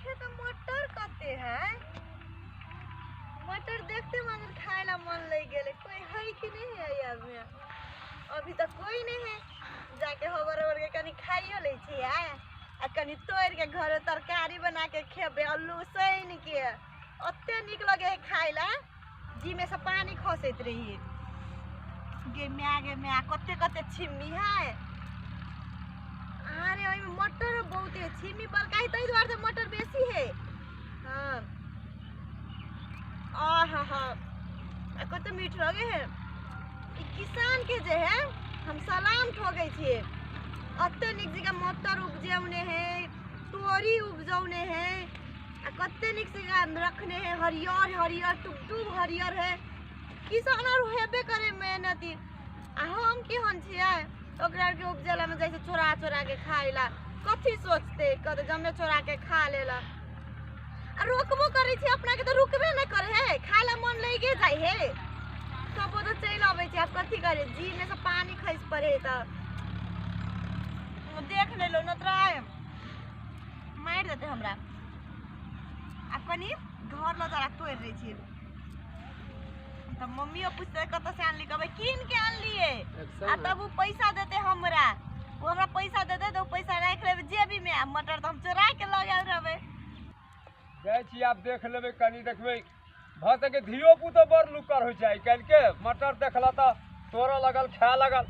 खेत में मटर कते है। मटर देखते मन खाए ला मन लग गए। कोई है कि नहीं है यहाँ में? अभी तक कोई नहीं है। जाके हबर हबर के कनी खाइयो ले छी आ कनी तोड़ के घर तरकारी बना के खेबे आलू सैन के अत्ते निक लगे है खाए ला। जी में से पानी खसैत रही गे म्या कते कते छिम्मी है। अरे ओइ में मटर बहुत है। छिम्मी बड़का है तई द्वार से मटर बेसी है। हां आहा कते मीठ लगे है। ई किसान के जे है हम सलाम ठोकै छिए। अत्ते निक जगह मटर उपजौने है, तोरी उपजौने है आ कते निक जगह रखने है। हरियर हरियर टुकटुक हरियर है। किसान और हेबे करे मेहनती आ हम केहन छिए ओकरा के उपजेला में जैसे चोरा चोरा के खाइला। कथी सोचते कते जमे चोरा के खा लेला। आ रोकबो करे छी अपना के तो रुकबे न करे है। खाइला मन लगे जाय है सब तो चल आवे छै। अब कथी करे जी में से पानी खस पड़े त देख ले लो न तराय मार देते हमरा। आ कनी घर ल जरा तोड़ रही छी त मम्मी पूछते कत से आनली कहबे कीन के आनलिए। आ तब वो पैसा देते हमरा। वो हमरा पैसा देते तो पैसा रख लेबे जेबी में। आ मटर त हम चोरा के ल गेल रहबे। जाय छी आप देख लेबे कनी देखबे भ सके धियो पुतो बड़ लुकर हो जाए। कल के मटर देखला त तोरा लगल खाए लगल।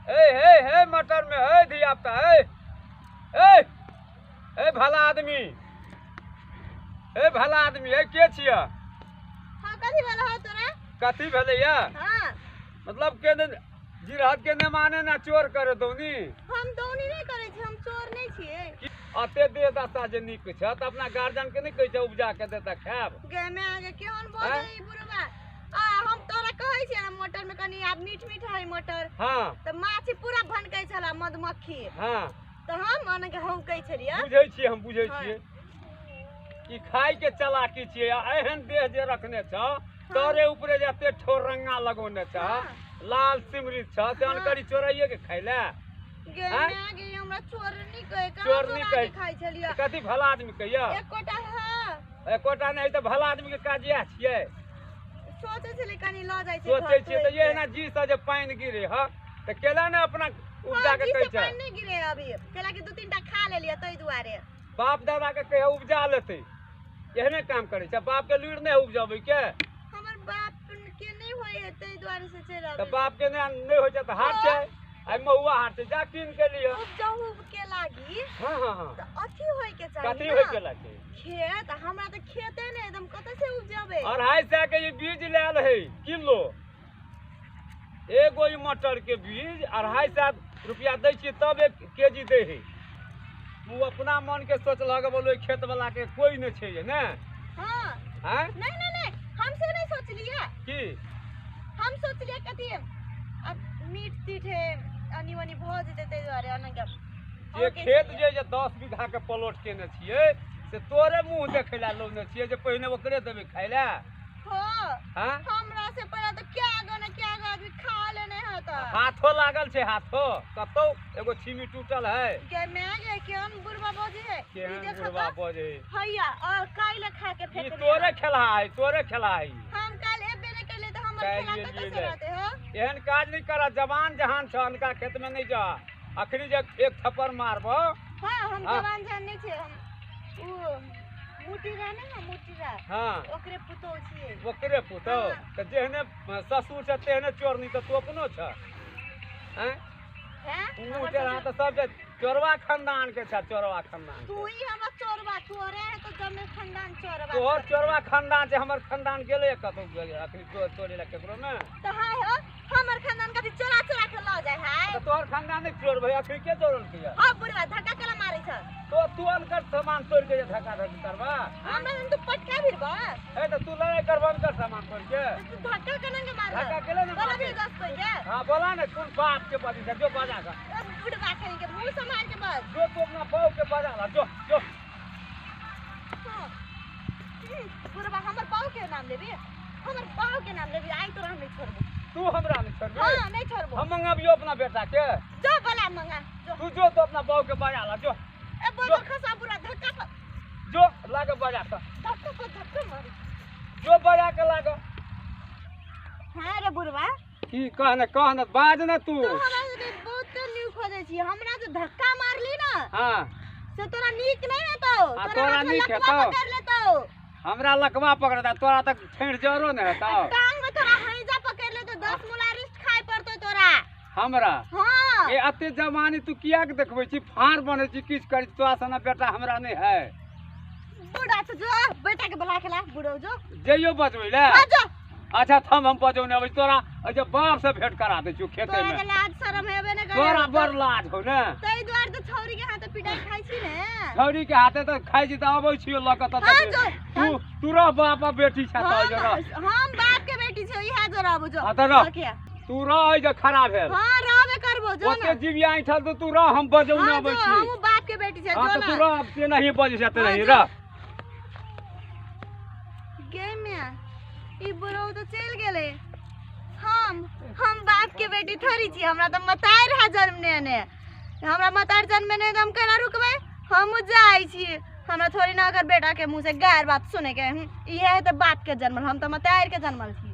हे मटर में हे धिया पुता ए भला आदमी हे के छिया? हां कथी वाला हो तोरा? कथी भेले या? हां मतलब के जिरहत के ने माने ना चोर करे दौनी। हम दौनी नहीं करे छी। हम चोर नहीं छिए। अते दे दाता जे निक छ त अपना गार्जियन के नहीं कह छ उपजा के देता खाब। गे में आगे केहन बोले ई बुढ़वा। हम तोरा कहै छी ना मटर में कनी आब मीठ मीठ है मटर। हां त माछी पूरा भनकै छला मधुमक्खी। हां त हम माने के हम कहै छलिए बुझै छी हम बुझै छिए कि खाई के चलाकी छिए। एहन देह जे रखने छ तोरे ऊपरे जते ठोर रंगा लगोने छ लाल सिमरी छ से अनकरी चोराइए के खाइला। गे में आगे हमरा चोर नहीं कहे। चोर नहीं कहे खाइ छलिए। कथी भला आदमी कहिया? एकोटा है एकोटा नहीं त भला आदमी के काजिया छिए। सोचे छले कनी ल जाय छै। सोचे छिए त ये ना जी से जे पानी गिरे ह त केला ने अपना उपजा के कहै छ। पानी नहीं गिरे अभी केला के दो तीन टा खा लेलिए तई दुआरे। बाप दादा के कहे उपजा लेते एहने काम करे छ। बाप के लुइर नहीं उपजाबै के। हमर बाप के नहीं होय है तई दुआरे से चल आबे। त बाप के नहीं हो छ त हाथ छै आई महुआ हाथ से जा कीन के लिए उपजाऊ के लागी। हां त अथी होय के चाहिए। कथी होय के लागी? खेत हमरा त खेते नहीं एकदम कत से उपजाबे। 250 के ये बीज लेल है किलो। एगो मटर के बीज 250 रुपया दै छी तब 1 केजी दे है। तू अपना मन के सोच लग बोलो खेत वाला के कोई नहीं छै ने। हां हैं नहीं हमसे नहीं सोचलिए की हम सोचलिए कथी अब मीठ तीठ है अनी वनी भोज देते द्वारे अनंग ये खेत जे 10 बीघा के प्लॉट केने छिए से तोरे मुंह देखैला लोने छिए जे पहिने ओकरे देबे खाइला। हां हमरा से पहले तो क्या आदमी खा लेने है त हाथो लागल छै। हाथो कतौ एगो छिमी टूटल है। के में गे केहन बुढ़वा बोझे है। केहन बुढ़वा बोझे हैया और काइले खा के फेंक दे। तोरे खेला है। हम काल एबे नहीं करले त हमर खेला कत से रहते हो। एहन काज नहीं करा। जवान जहान छ अनका खेत में नहीं जा। अखनी जे एक थप्पड़ मारबो। हां हम जवान जान नहीं छे। हम ओ मुटीरा ने ना मुटीरा। हां ओकरे पुतो छिए। ओकरे पुतो त जेहने ससुर छ तेहने चोरनी त तू अपनो छ। हैं मुटीरा त सब चोरवा खानदान के छ। चोरवा खानदान तू ही हमर चोरवा तोरे है तो जमे खानदान चोरवा। तोहर चोरवा खानदान छै। हमर खानदान गेले कतौ गेले अखनी चोरी ला केकरो में त हाय हो हमर खानदान कथी चोरा चोरा के ल जाय है। त तोहर खानदान नहीं चोर भाई अखनी के चोरन किया? हां बुढ़वा धक्का केला मारै छ। तो तू अनकर सामान तोड़ के धक्का धक्की करबा। हमरा तू पटका भिरबा ए त तू लड़ाई करबा कर सामान तोड़ के। तू धक्का केना के मार धक्का केले न बोला भी दस कोई के। हां बोला न कौन बाप के बाजी से जो बाजा का बुढ़वा कहीं के मुंह संभाल के बस जो तू अपना बाऊ के बाजा ला जो बुढ़वा हमर बाऊ के नाम लेबी। हमर बाऊ के नाम लेबी आई तोरा नहीं छोड़बो। तू हमरा नहीं छोड़बे। हां नहीं छोड़बो। हम मंगाबियो अपना बेटा के। जो बोला मंगा जो तू जो तो अपना बाऊ के बाजा ला जो। ए बोलो खसा पूरा धक्का जो लागे बजा के धक्का को धक्का मारी जो बजा के लागे हां रे बुढ़वा की कहने बाज ना तू तो हमरा से बहुत न्यू खोजे छी हमरा से धक्का मारली ना हां से तोरा नीक नहीं है तो तोरा नीक है तो कर ले तो हमरा लकवा पकड़ता तोरा तक छेड़ जरो न है तो टांग में तोरा हैजा पकड़ ले तो 10 मुला रिस्ट खाए पड़तो तोरा हमरा हां ए अते जवानी तू किया के देखबै छी फाड़ बने छी किस करी तोरा सना बेटा हमरा नहीं है बूढ़ा से जो बेटा के बुला के ला बूढ़ो जो जइयो बजबै ले हां जो अच्छा थम हम बजौने अबै तोरा अजे बाप से भेंट करा दे छु खेते तोरा में के लाज शरम हेबे न करे तोरा बड़ लाज हो ने तई द्वार तो छौरी के हाथ पिटाई खाइ छी ने छौरी के हाथे तो खाइ छी त अबै छियो ल क त हां जो तू तोरा बाप बेटी छ त जरा हम बाप के बेटी छी इहा जो रहबो जो हां त रह तू रह जे खराब भेल हां रहबे करबो जो ओते जीविया उठल तो तू रह हम बजौने अबै छी हम बाप के बेटी छी हां जो त ना तू रह से नहीं बज सकते नहीं रह गे मिया ई बुढ़ो तो चल गेले हम बाप के बेटी थोड़ी छी हमरा तो मतार है जन्म ने हमरा मतार जन्म ने हम केना रुकबे हम जाई छी हमरा थोड़ी ना अगर बेटा के मुंह से गैर बात सुने के इहे है तो बाप के जन्मल हम तो मतार के जन्मल छी